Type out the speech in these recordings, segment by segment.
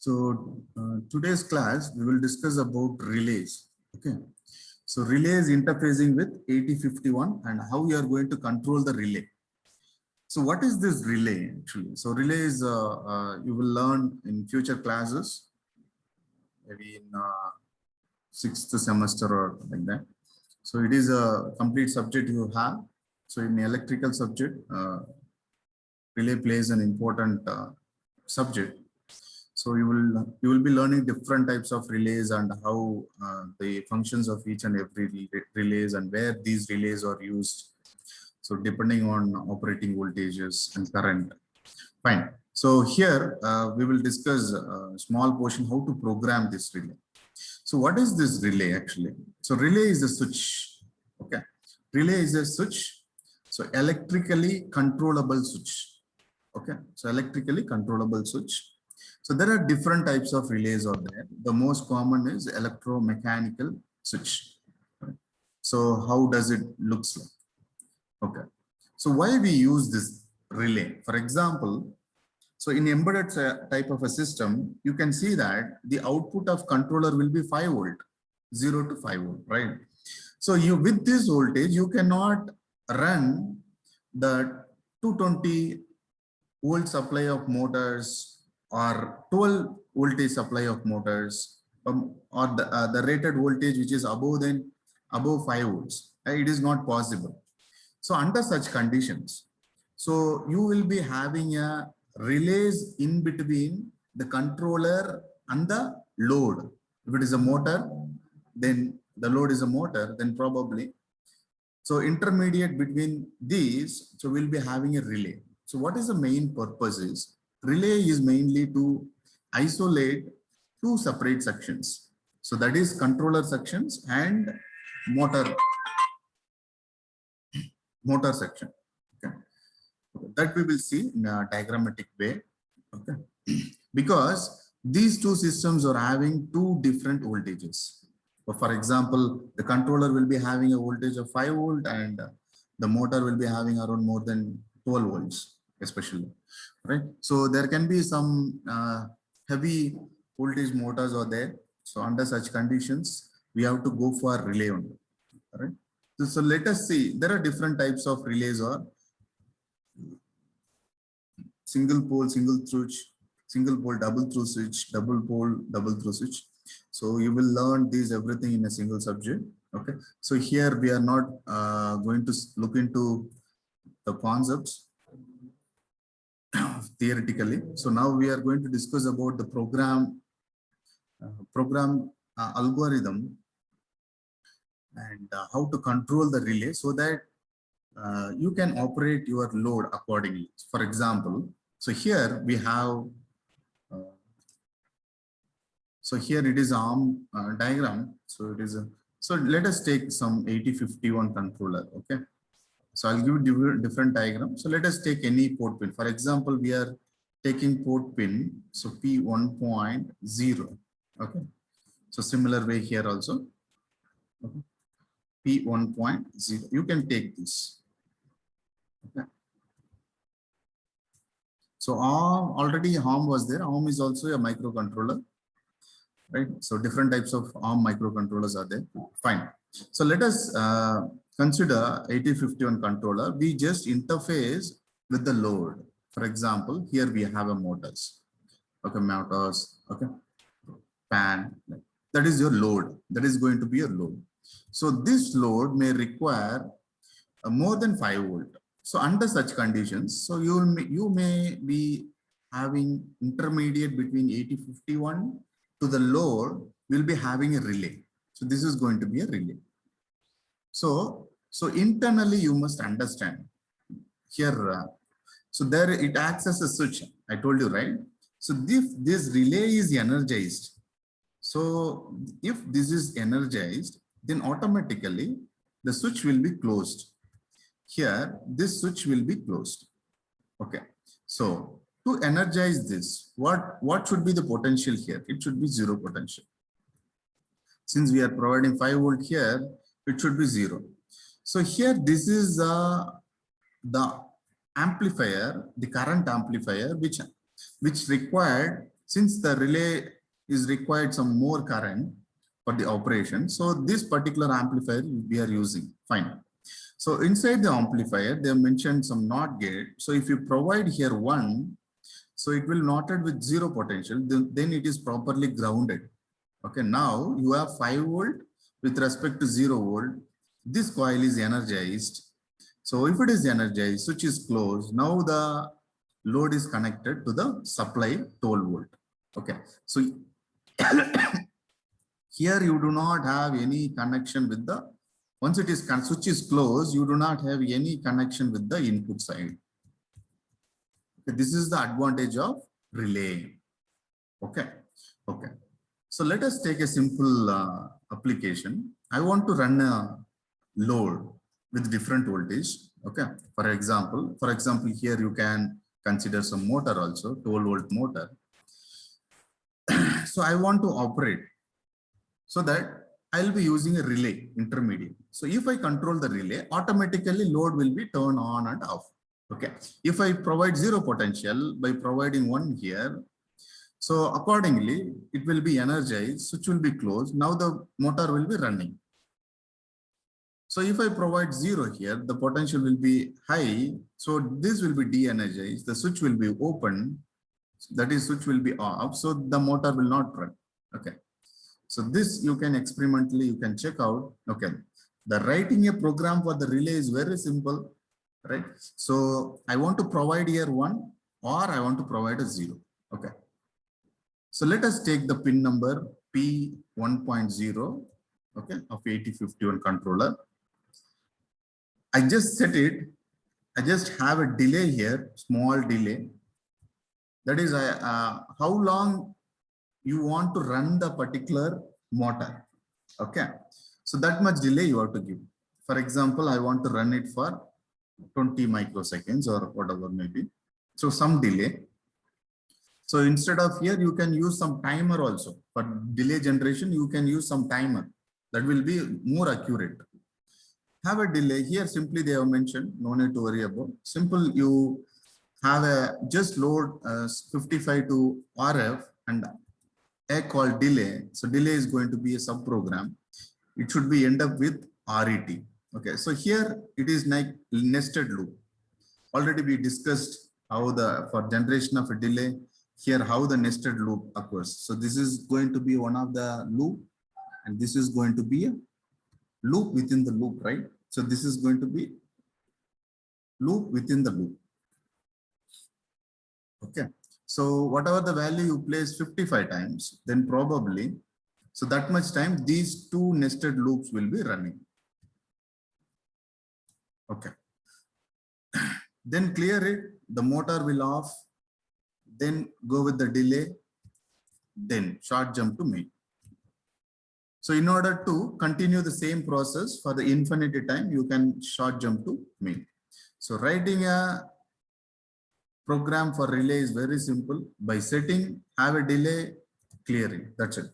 Today's class, we will discuss about relays. Okay. So relays interfacing with 8051 and how you are going to control the relay. So what is this relay actually? So relay is, you will learn in future classes, maybe in sixth semester or like that. So it is a complete subject you have. So in the electrical subject, relay plays an important subject. So you will be learning different types of relays and how the functions of each and every relays and where these relays are used. So depending on operating voltages and current. Fine. So here we will discuss a small portion how to program this relay. So what is this relay actually? So relay is a switch. Okay. Relay is a switch. So electrically controllable switch. Okay. So electrically controllable switch. So there are different types of relays out there. The most common is electromechanical switch. So how does it looks like? Okay. So why we use this relay? For example, so in embedded type of a system, you can see that the output of controller will be 5 volt, 0 to 5 volt, right? So you with this voltage, you cannot run the 220 volt supply of motors or 12 voltage supply of motors or the rated voltage which is above 5 volts. It is not possible. So under such conditions, so you will be having a relays in between the controller and the load. If it is a motor, then the load is a motor, then probably. So intermediate between these, so we'll be having a relay. So what is the main purpose is? Relay is mainly to isolate two separate sections. So that is controller sections and motor section. Okay. That we will see in a diagrammatic way. Okay. Because these two systems are having two different voltages. So for example, the controller will be having a voltage of 5 volt and the motor will be having around more than 12 volts, especially. Right. So there can be some heavy voltage motors are there. So under such conditions, we have to go for relay only. Right. So let us see, there are different types of relays or single pole, single switch, single pole, double through switch, double pole, double through switch. So you will learn these everything in a single subject. Okay. So here we are not going to look into the concepts theoretically. So now we are going to discuss about the program algorithm and how to control the relay so that you can operate your load accordingly. For example, so here we have, so here it is ARM diagram. So it is a, so let us take some 8051 controller. Okay. So I'll give you different diagram. So let us take any port pin. For example, we are taking port pin. So P1.0. Okay. So similar way here also. Okay. P1.0. You can take this. Okay. So ARM, already ARM was there. ARM is also a microcontroller, right? So different types of ARM microcontrollers are there. Fine. So let us consider 8051 controller. We just interface with the load. For example, here we have a motors. Okay, motors. Okay, fan. That is your load. That is going to be your load. So this load may require more than 5 volt. So under such conditions, so you may be having intermediate between 8051 to the load, will be having a relay. So this is going to be a relay. So internally you must understand here. So there it acts as a switch. I told you, right? So if this relay is energized, so if this is energized, then automatically the switch will be closed. Here, this switch will be closed. Okay. So to energize this, what should be the potential here? It should be 0 potential. Since we are providing 5 volt here, it should be 0. So here, this is the amplifier, the current amplifier, which required since the relay is required some more current for the operation, so this particular amplifier we are using. Fine. So inside the amplifier, they have mentioned some NOT gate. So if you provide here 1, so it will knotted with 0 potential, then it is properly grounded. Okay, now you have 5 volt with respect to 0 volt. This coil is energized. So if it is energized, switch is closed. Now the load is connected to the supply 12 volt. Okay, so here you do not have any connection with the, once it is switch is closed, you do not have any connection with the input side. Okay, this is the advantage of relay. Okay, okay. So let us take a simple application. I want to run a load with different voltage. Okay, for example here you can consider some motor also, 12 volt motor. So I want to operate, so that I'll be using a relay intermediate. So if I control the relay, automatically load will be turned on and off. Okay, if I provide 0 potential by providing 1 here, so accordingly it will be energized, switch will be closed. Now the motor will be running. So if I provide 0 here, the potential will be high. So this will be de-energized. The switch will be open. That is, switch will be off. So the motor will not run. Okay. So this you can experimentally, you can check out. Okay. The writing a program for the relay is very simple, right? So I want to provide here 1 or I want to provide a 0. Okay. So let us take the pin number P1.0, okay, of 8051 controller. I just set it. I just have a delay here, small delay. That is how long you want to run the particular motor. Okay. So that much delay you have to give. For example, I want to run it for 20 microseconds or whatever maybe. So some delay. So instead of here, you can use some timer also. For delay generation, you can use some timer. That will be more accurate. Have a delay here, simply they have mentioned, no need to worry about. Simple, you have a just load 55 to RF and a called delay. So delay is going to be a sub program. It should be end up with RET. Okay, so here it is like nested loop. Already we discussed how the, for generation of a delay, here how the nested loop occurs. So this is going to be one of the loop, and this is going to be a loop within the loop, right? So this is going to be loop within the loop. Okay. So whatever the value you place 55 times, then probably, so that much time, these 2 nested loops will be running. Okay. Then clear it, the motor will off, then go with the delay, then short jump to main. So in order to continue the same process for the infinity time, you can short jump to main. So writing a program for relay is very simple. By setting, have a delay, clearing. That's it.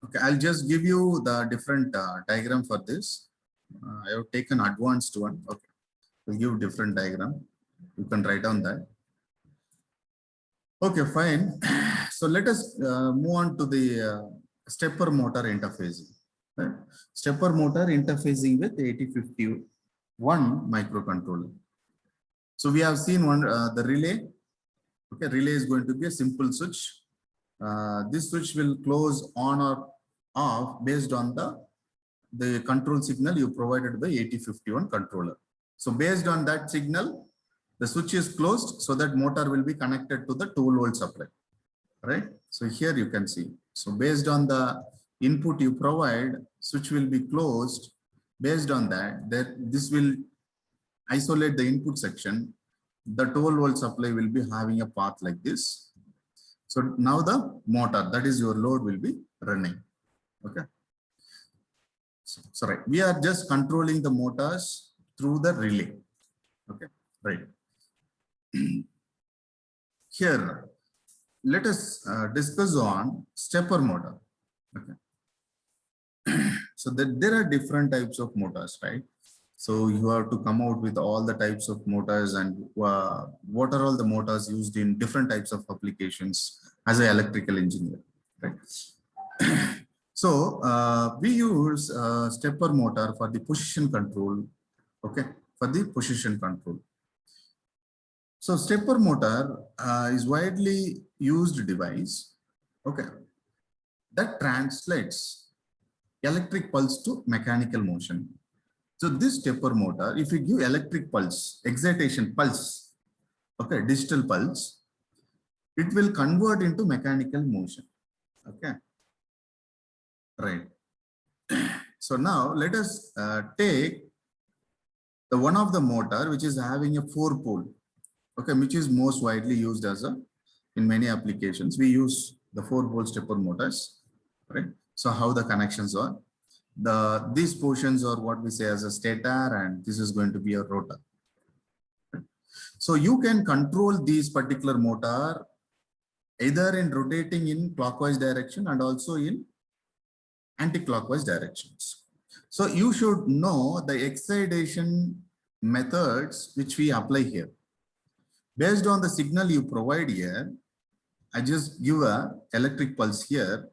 Okay, I'll just give you the different diagram for this. I have taken advanced one. Okay, we'll give different diagram. You can write down that. Okay, fine. So let us move on to the stepper motor interfacing. Right? Stepper motor interfacing with 8051 microcontroller. So we have seen one the relay. Okay, relay is going to be a simple switch. This switch will close on or off based on the control signal you provided by 8051 controller. So based on that signal, the switch is closed, so that motor will be connected to the 12 volt supply, right? So here you can see. So based on the input you provide, switch will be closed. Based on that, this will isolate the input section. The 12 volt supply will be having a path like this. So now the motor, that is your load, will be running. Okay. So right, we are just controlling the motors through the relay. Okay, right. Here, let us discuss on stepper motor. Okay. So there are different types of motors, right? So you have to come out with all the types of motors and what are all the motors used in different types of applications as an electrical engineer, right? So we use stepper motor for the position control, okay, for the position control. So stepper motor is widely used device, okay, that translates electric pulse to mechanical motion. So this stepper motor, if you give electric pulse, excitation pulse, okay, digital pulse, it will convert into mechanical motion, okay, right. So now let us take the one of the motor which is having a 4-pole, okay, which is most widely used as a in many applications. We use the 4-pole stepper motors, right? So how the connections are, these portions are what we say as a stator, and this is going to be a rotor. So you can control these particular motor either in rotating in clockwise direction and also in anti-clockwise directions. So you should know the excitation methods which we apply here. Based on the signal you provide here, I just give a electric pulse here.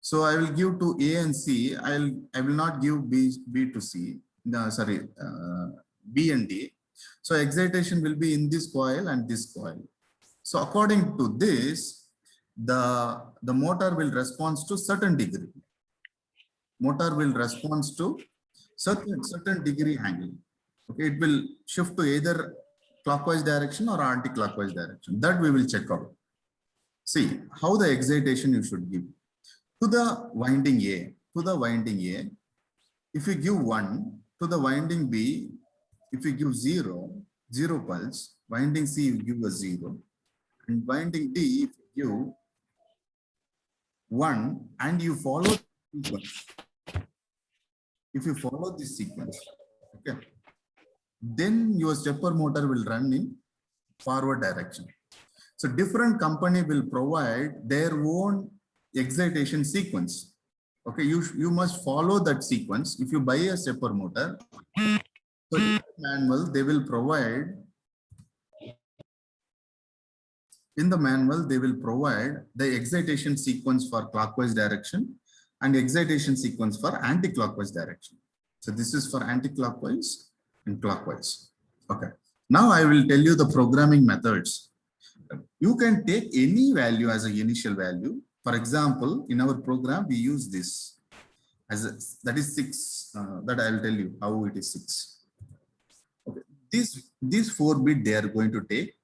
So I will give to A and C. I will not give B to C. No, sorry, B and D. So excitation will be in this coil and this coil. So according to this, the motor will respond to certain degree. Motor will respond to certain degree angle. Okay, it will shift to either clockwise direction or anti-clockwise direction. That we will check out. See how the excitation you should give to the winding A. To the winding A, if you give 1, to the winding B, if you give 0 pulse, winding C you give a 0, and winding D if you give 1 and you follow the sequence. If you follow this sequence, okay, then your stepper motor will run in forward direction. So different company will provide their own excitation sequence. Okay, you must follow that sequence. If you buy a stepper motor, so in the manual they will provide the excitation sequence for clockwise direction and excitation sequence for anti-clockwise direction. So this is for anti-clockwise and clockwise. Okay. Now I will tell you the programming methods. You can take any value as an initial value. For example, in our program, we use this as that is 6. That I will tell you how it is 6. Okay. These 4 bit they are going to take.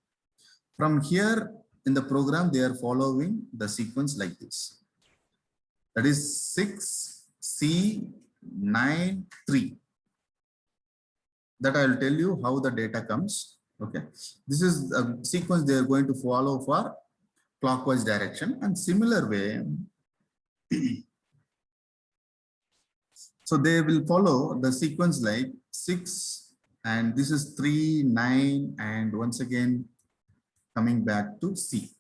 From here in the program, they are following the sequence like this. That is 6, C, 9, 3. That I will tell you how the data comes. Okay. This is a sequence they are going to follow for clockwise direction, and similar way. So they will follow the sequence like 6, and this is 3, 9, and once again coming back to C.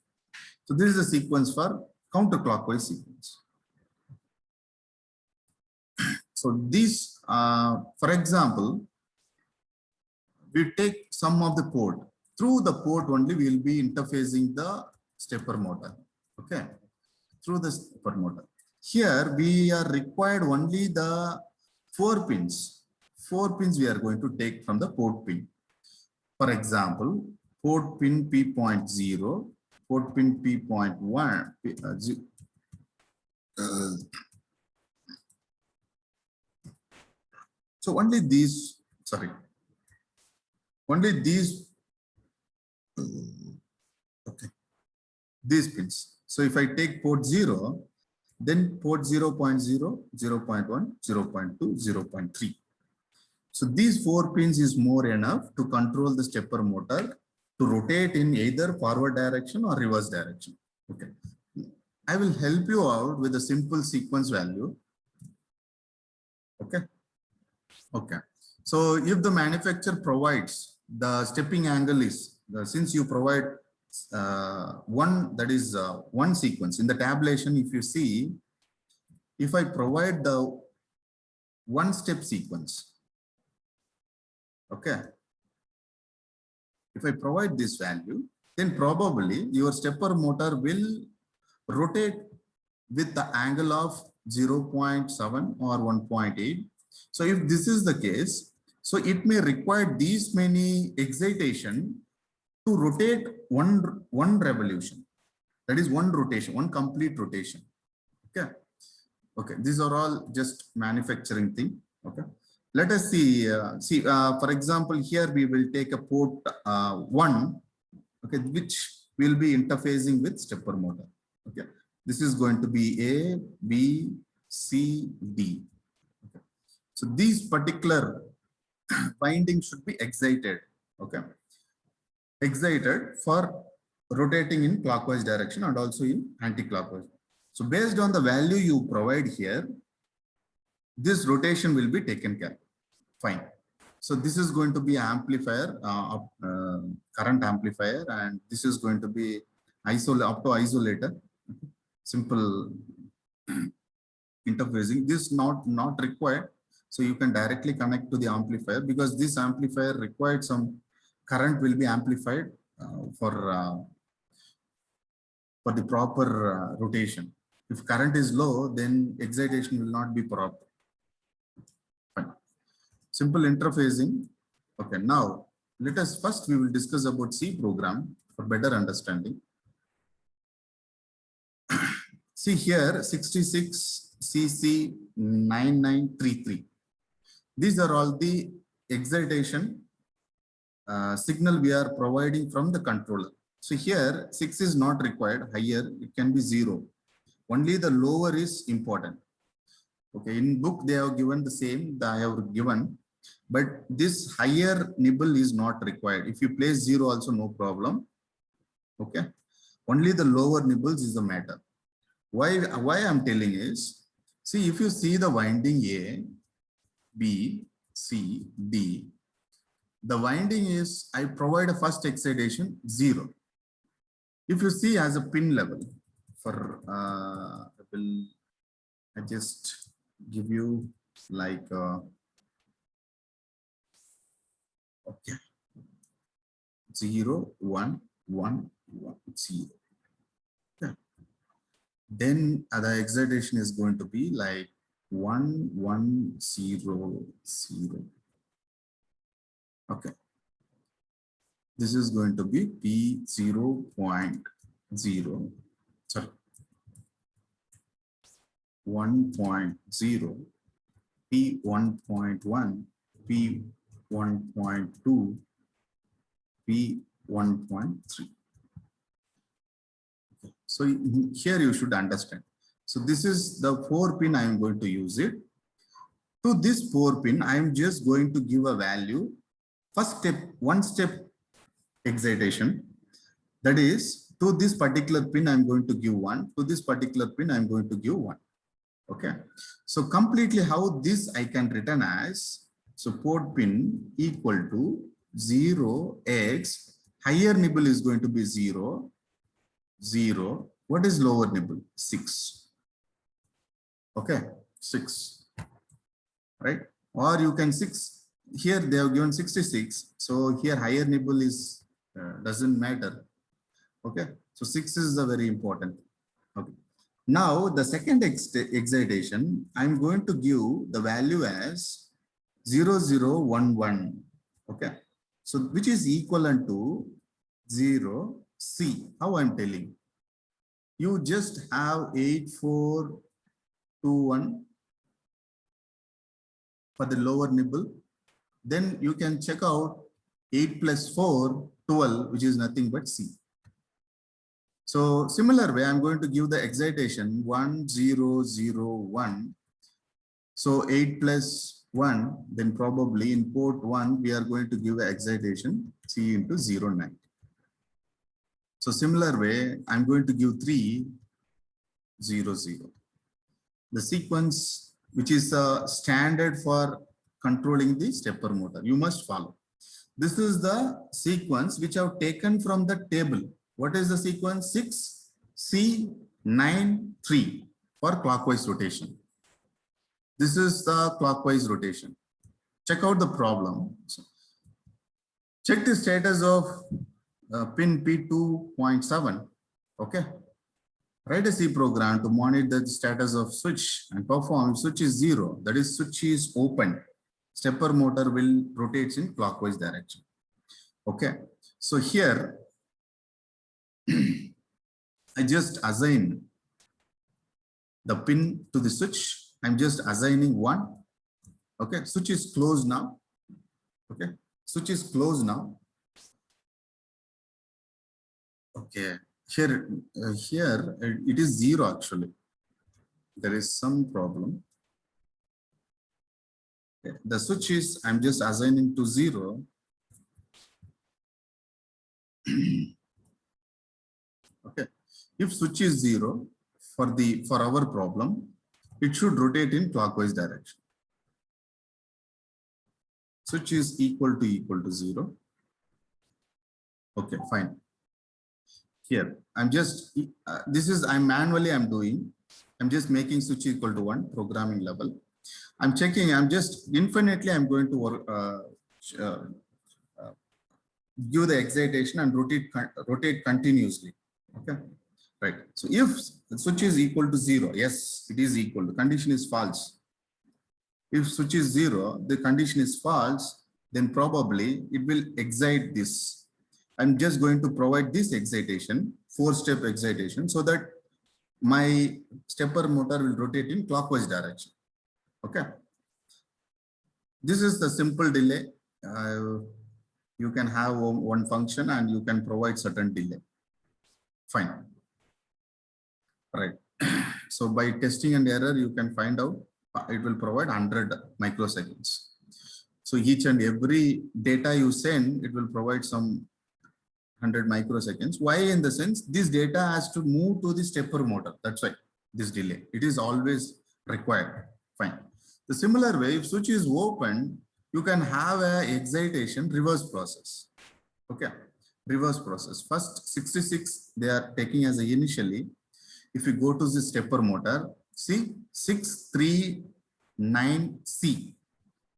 So this is a sequence for counterclockwise sequence. So this, for example, we take some of the port. Through the port only we will be interfacing the stepper motor. Okay, through the stepper motor. Here we are required only the 4 pins. 4 pins we are going to take from the port pin. For example, port pin P.0, port pin P.1. So only these, sorry, only these, okay, these pins. So if I take port 0, then port 0.0, 0.1, 0.2, 0.3. So these 4 pins is more enough to control the stepper motor to rotate in either forward direction or reverse direction. Okay. I will help you out with a simple sequence value. Okay. Okay. So if the manufacturer provides the stepping angle is, since you provide one sequence in the tabulation, if you see, if I provide the 1 step sequence, Okay. If I provide this value, then probably your stepper motor will rotate with the angle of 0.7 or 1.8. So if this is the case, so it may require these many excitation to rotate one revolution. That is one rotation, one complete rotation. Okay. Okay. These are all just manufacturing thing. Okay. Let us see. For example, here we will take a port 1, okay, which will be interfacing with stepper motor. Okay. This is going to be A, B, C, D. Okay. So these particular windings should be excited. Okay. Excited for rotating in clockwise direction and also in anti-clockwise. So based on the value you provide here, this rotation will be taken care of. Fine. So this is going to be amplifier, current amplifier, and this is going to be opto-isolator. Simple interfacing. This not required. So you can directly connect to the amplifier, because this amplifier required some current will be amplified for the proper rotation. If current is low, then excitation will not be proper. Fine. Simple interfacing. Okay, now let us first we will discuss about C program for better understanding. See here 66 CC 9933. These are all the excitation signal we are providing from the controller. So here 6 is not required, higher it can be 0. Only the lower is important. Okay, in book they have given the same that I have given, but this higher nibble is not required. If you place 0 also no problem. Okay, only the lower nibbles is the matter. Why I'm telling is, see, if you see the winding A, B, C, D, the winding is, I provide a first excitation 0. If you see as a pin level for I just give you like okay, 0, 1, 1, 1, 0. Okay. Then the excitation is going to be like 1, 1, 0, 0. Okay. This is going to be P0.0. Sorry. 1.0, P1.1, P1.2, P1.3. Okay. So here you should understand. So this is the 4 pin I am going to use it. To this 4 pin, I am just going to give a value. First step, one step excitation. That is, to this particular pin, I'm going to give 1. To this particular pin, I'm going to give 1. Okay. So completely how this I can written as, so port pin equal to 0x, higher nibble is going to be 0, 0. What is lower nibble? 6. Okay, 6. Right? Or you can 6. Here they have given 66. So here higher nibble is doesn't matter. Okay. So 6 is the very important. Okay. Now the second excitation, I'm going to give the value as 0011. Okay. So which is equivalent to 0 C. How I'm telling? You just have 8421 for the lower nibble. Then you can check out 8 plus 4, 12, which is nothing but C. So similar way, I'm going to give the excitation 1001. So 8 plus 1, then probably in port 1, we are going to give the excitation C into 09. So similar way, I'm going to give 3, 0, 0. The sequence, which is standard for controlling the stepper motor, you must follow. This is the sequence which I've taken from the table. What is the sequence? 6, C, 9, 3 for clockwise rotation. This is the clockwise rotation. Check out the problem. Check the status of pin P2.7. Okay. Write a C program to monitor the status of switch and perform. Switch is 0. That is, switch is open. Stepper motor will rotate in clockwise direction. Okay. So here, I just assign the pin to the switch. I'm just assigning 1. Okay. Switch is closed now. Okay. Switch is closed now. Okay. Here it is 0 actually. There is some problem. Okay. The switch is, I'm just assigning to 0. Okay. If switch is 0 for our problem, it should rotate in clockwise direction. Switch is equal to 0. Okay, fine. Here, I'm just, I'm doing. I'm just making switch equal to 1, programming level. I'm checking, I'm just infinitely, I'm going to work, give the excitation and rotate continuously. Okay, right. So if the switch is equal to 0, yes, it is equal. The condition is false. If switch is 0, the condition is false, then probably it will excite this. I'm just going to provide this excitation, 4-step excitation, so that my stepper motor will rotate in clockwise direction. Okay. This is the simple delay. You can have one function and you can provide certain delay. Fine. Right. So by testing and error, you can find out it will provide 100 microseconds. So each and every data you send, it will provide some 100 microseconds. Why? In the sense, this data has to move to the stepper motor. That's why this delay. It is always required. Fine. The similar way, if switch is open, you can have a excitation reverse process. Okay. Reverse process. First 66, they are taking as a initially. If you go to the stepper motor, see 639C.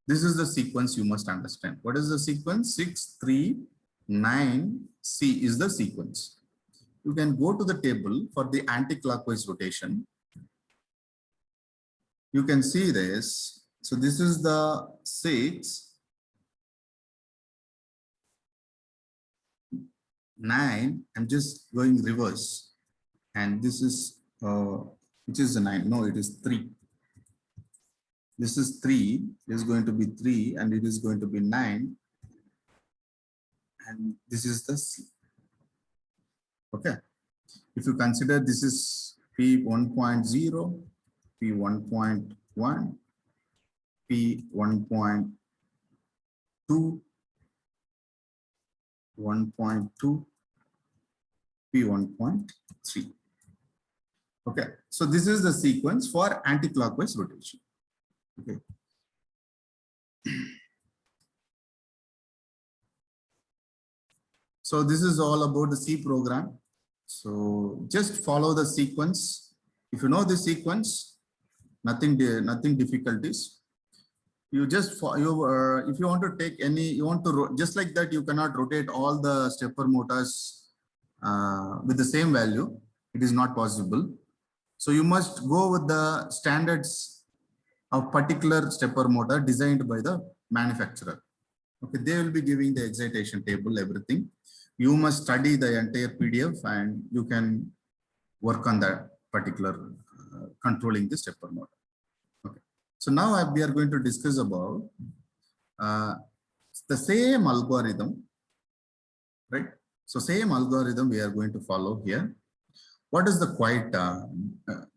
This is the sequence you must understand. What is the sequence? 639C is the sequence. You can go to the table for the anti-clockwise rotation. You can see this. So this is the 6, 9. I'm just going reverse. And this is, which is the 9? No, it is 3. This is 3, it is going to be 3, and it is going to be 9. And this is the C. Okay. If you consider this is P1.0, P1.1, P1.2, 1.2, P1.3. Okay. So this is the sequence for anti-clockwise rotation. Okay. So this is all about the C program. So just follow the sequence. If you know the sequence, nothing difficulties. You just if you want to take any, just like that, you cannot rotate all the stepper motors with the same value. It is not possible. So you must go with the standards of particular stepper motor designed by the manufacturer. Okay, they will be giving the excitation table, everything. You must study the entire PDF and you can work on that particular controlling the stepper motor. Okay. So now we are going to discuss about the same algorithm, right? So same algorithm we are going to follow here. What is the quite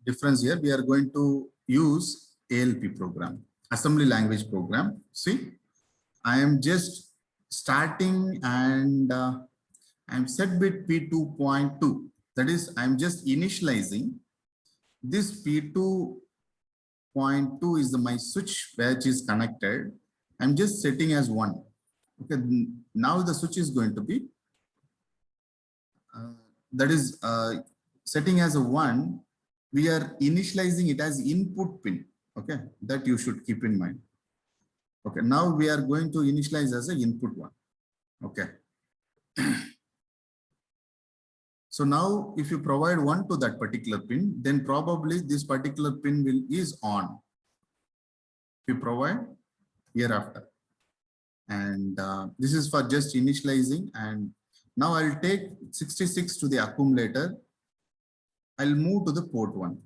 difference here? We are going to use ALP program, assembly language program. See, I am just starting and I'm set bit P2.2. That is, I'm just initializing this P2.2 is my switch which is connected. I'm just setting as 1. Okay, now the switch is going to be that is setting as a 1. We are initializing it as input pin. Okay, that you should keep in mind. Okay, now we are going to initialize as a input 1. Okay. So now if you provide 1 to that particular pin, then probably this particular pin is on. If you provide hereafter. And this is for just initializing. And now I'll take 66 to the accumulator. I'll move to the port 1.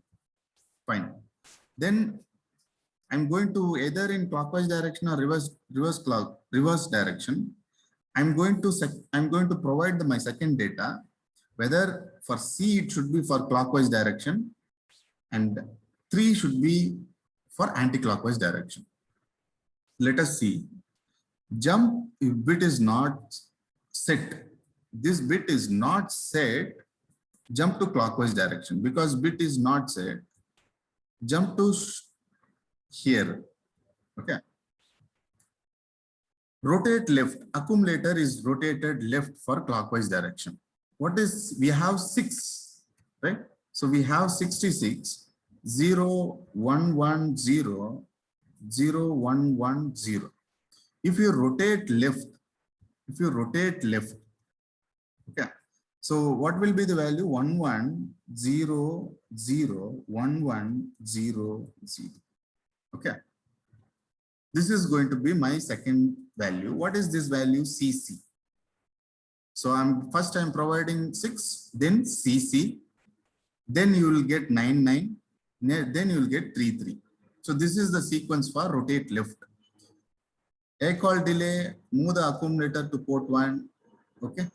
Fine. Then I'm going to either in clockwise direction or reverse direction. I'm going to provide my second data, whether for C it should be for clockwise direction and 3 should be for anti-clockwise direction. Let us see. Jump if bit is not set. This bit is not set. Jump to clockwise direction because bit is not set. Jump to here. Okay. Rotate left. Accumulator is rotated left for clockwise direction. What is, we have 6, right? So we have 66, 0, 1, 1, 0, 0, 1, 1, 0. If you rotate left, okay. So what will be the value? 1, 1, 0, 0, 1, 1, 0, 0. Okay. This is going to be my second value. What is this value? CC. So I'm providing 6, then CC, then you will get 9, 9, then you will get 3, 3. So this is the sequence for rotate left. A call delay, move the accumulator to port 1. Okay.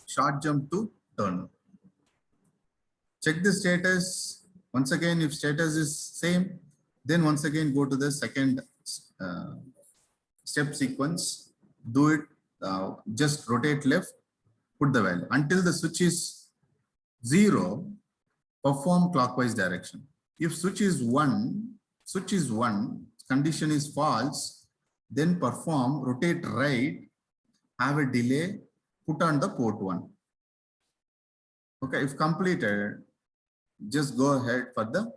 Short jump to turn. Check the status. Once again, if status is same, then once again go to the second step sequence. Do it. Just rotate left. Put the value until the switch is 0. Perform clockwise direction. If switch is 1, condition is false, then perform rotate right, have a delay, put on the port 1. Okay, if completed, just go ahead for the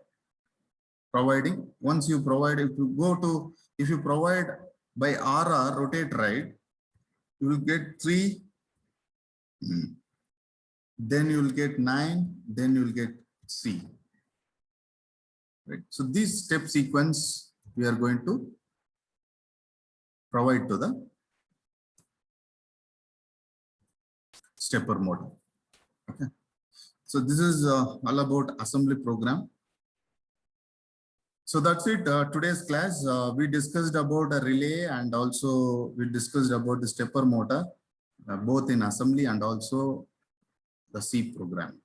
providing. Once you provide, if you provide by RR rotate right, you will get 3, then you will get 9, then you will get C. Right. So this step sequence we are going to provide to the stepper motor. Okay. So this is all about assembly program. So that's it. Today's class, we discussed about a relay and also we discussed about the stepper motor, both in assembly and also the C program.